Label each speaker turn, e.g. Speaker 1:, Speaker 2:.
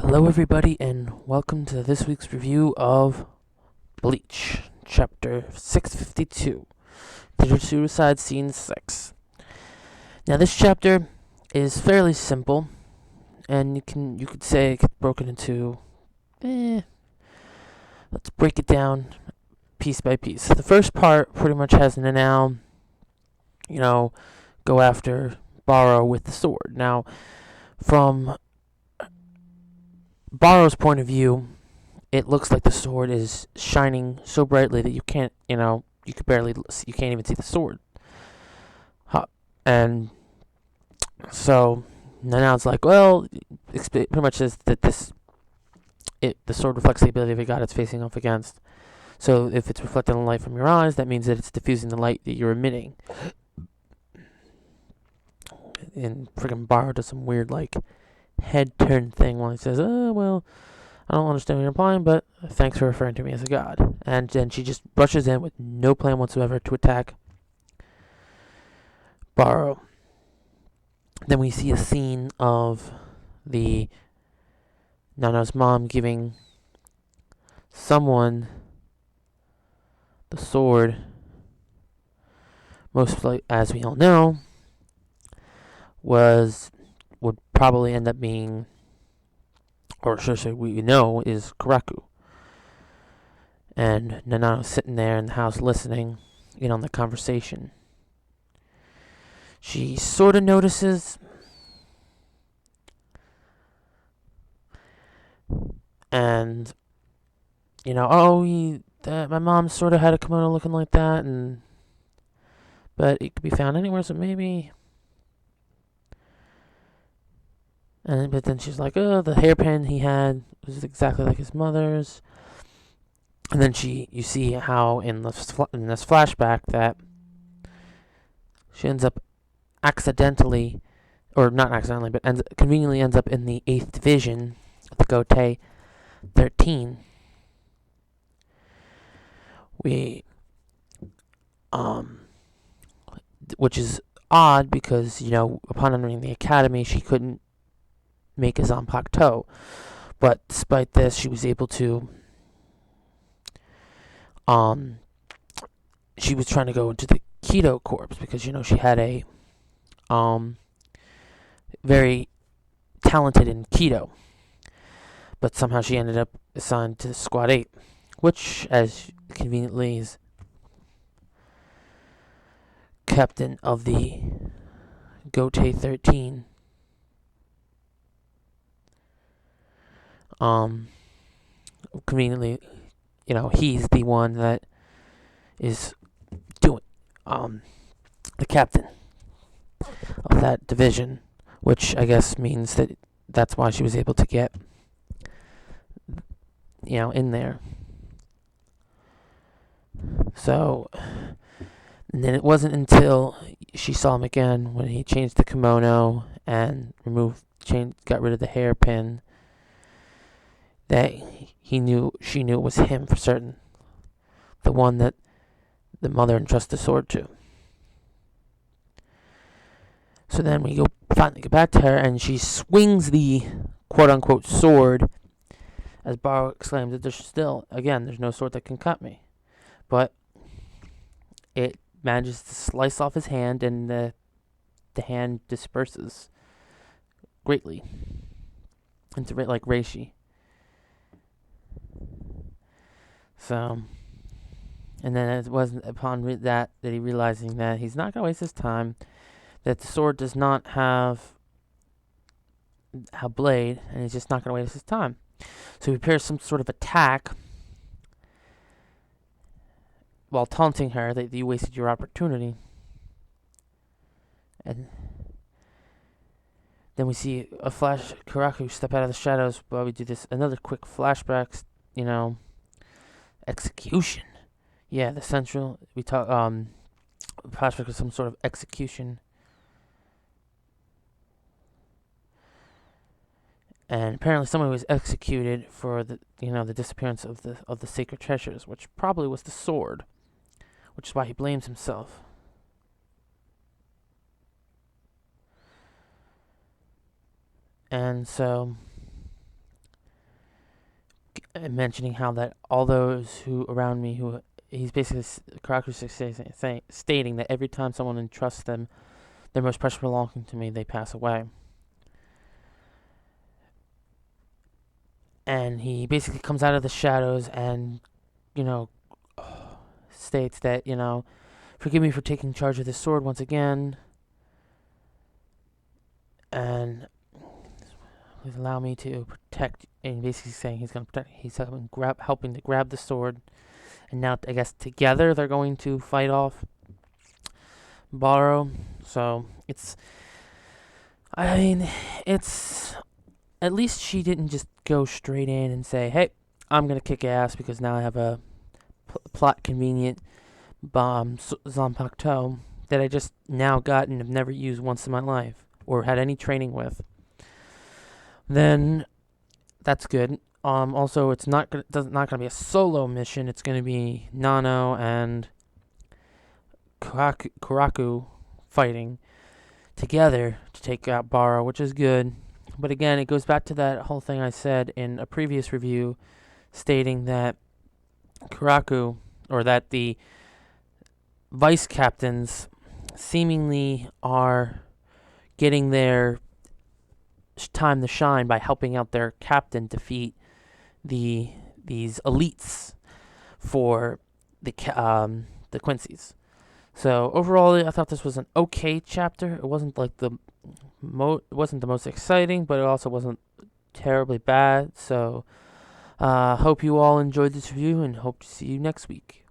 Speaker 1: Hello, everybody, and welcome to this week's review of Bleach, Chapter 652, Digital Suicide Scene 6. Now, this chapter is fairly simple, and you could say it gets broken into, let's break it down piece by piece. The first part pretty much has Nanao, go after Baro with the sword. Now, from Baro's point of view, it looks like the sword is shining so brightly that you can't, you could barely, you can't even see the sword. And so Nanao's like, well, it pretty much says that the sword reflects the ability of a god it's facing off against. So if it's reflecting the light from your eyes, that means that it's diffusing the light that you're emitting. And friggin' Baro does some weird, head turn thing while he says, oh, well, I don't understand what you're implying, but thanks for referring to me as a god. And then she just rushes in with no plan whatsoever to attack Baro. Then we see a scene of Nanao's mom giving someone the sword. Most likely, as we all know, would probably end up being, or should I say we know, is Karaku. And Nanao's sitting there in the house listening in on the conversation. She sort of notices, and my mom sort of had a kimono looking like that, but it could be found anywhere, so maybe. But then she's like, oh, the hairpin he had was exactly like his mother's. And then you see how in this flashback that she ends up accidentally, or not accidentally, but conveniently ends up in the 8th Division of the Gotei 13. Which is odd because, upon entering the academy, she couldn't make a Zanpakuto. But despite this, she was able to, she was trying to go into the Keto Corps because, she had a, very talented in Keto. But somehow she ended up assigned to Squad 8, which, as conveniently, is captain of the Gotei 13. Conveniently, he's the one that is doing, the captain of that division, which I guess means that that's why she was able to get, in there. So, and then it wasn't until she saw him again when he changed the kimono and got rid of the hairpin that she knew it was him for certain. The one that the mother entrusted the sword to. So then we finally get back to her, and she swings the quote-unquote sword, as Baro exclaims that there's no sword that can cut me. But it manages to slice off his hand, and the hand disperses greatly into like reishi. So, and then it wasn't upon that he realizing that he's not going to waste his time, that the sword does not have a blade, and he's just not going to waste his time. So he prepares some sort of attack while taunting her that you wasted your opportunity. And then we see a flash Karaku step out of the shadows while we do another quick flashback, execution. Yeah, the central, we talk, flashback of some sort of execution. And apparently someone was executed for the disappearance of the sacred treasures, which probably was the sword, which is why he blames himself. And so mentioning how that all those who around me who he's basically Karaku's stating that every time someone entrusts them their most precious belonging to me, they pass away. And he basically comes out of the shadows and, you know, states that, forgive me for taking charge of this sword once again, and please allow me to protect. And basically saying he's going to protect. He's helping to grab the sword, and now I guess together they're going to fight off Baro. So I mean, it's at least she didn't just go straight in and say, "Hey, I'm gonna kick ass because now I have a plot convenient bomb Zanpakuto that I just now got and have never used once in my life or had any training with." Then that's good. Also, it's not gonna be a solo mission. It's gonna be Nano and Karaku fighting together to take out Baro, which is good. But again, it goes back to that whole thing I said in a previous review, stating that Karaku, or that the vice captains seemingly are getting their time to shine by helping out their captain defeat these elites for the Quincy's. So overall, I thought this was an okay chapter. It wasn't like it wasn't the most exciting, but it also wasn't terribly bad. So hope you all enjoyed this review, and hope to see you next week.